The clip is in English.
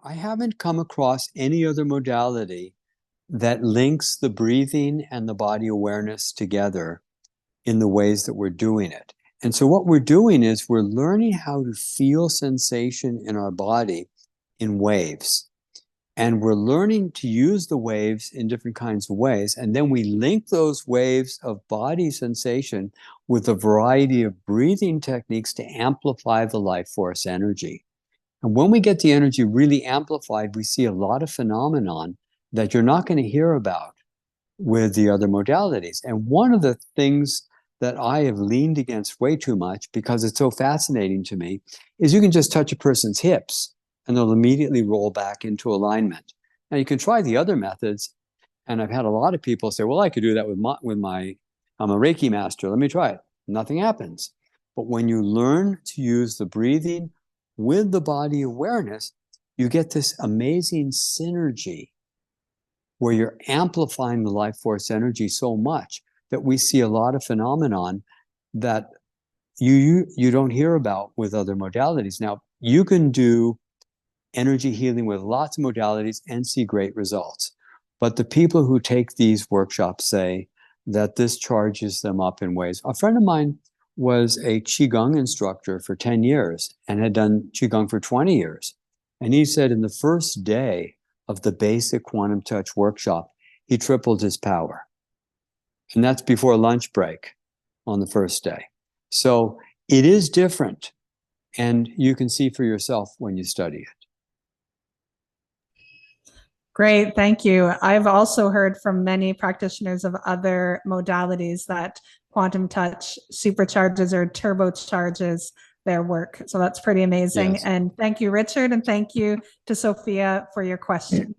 I haven't come across any other modality that links the breathing and the body awareness together in the ways that we're doing it. And so what we're doing is we're learning how to feel sensation in our body in waves. And we're learning to use the waves in different kinds of ways. And then we link those waves of body sensation with a variety of breathing techniques to amplify the life force energy. And when we get the energy really amplified, we see a lot of phenomenon that you're not going to hear about with the other modalities. And one of the things that I have leaned against way too much, because it's so fascinating to me, is you can just touch a person's hips and they'll immediately roll back into alignment. Now you can try the other methods, and I've had a lot of people say, well, I could do that with my I'm a Reiki master, let me try it. Nothing happens. But when you learn to use the breathing with the body awareness, you get this amazing synergy where you're amplifying the life force energy so much that we see a lot of phenomenon that you don't hear about with other modalities. Now, you can do energy healing with lots of modalities and see great results. But the people who take these workshops say that this charges them up in ways. A friend of mine was a Qigong instructor for 10 years and had done Qigong for 20 years. And he said in the first day of the basic quantum touch workshop, he tripled his power. And that's before lunch break on the first day. So it is different. And you can see for yourself when you study it. Great, thank you. I've also heard from many practitioners of other modalities that quantum touch supercharges or turbocharges their work. So that's pretty amazing. Yes. And thank you, Richard, and thank you to Sophia for your questions.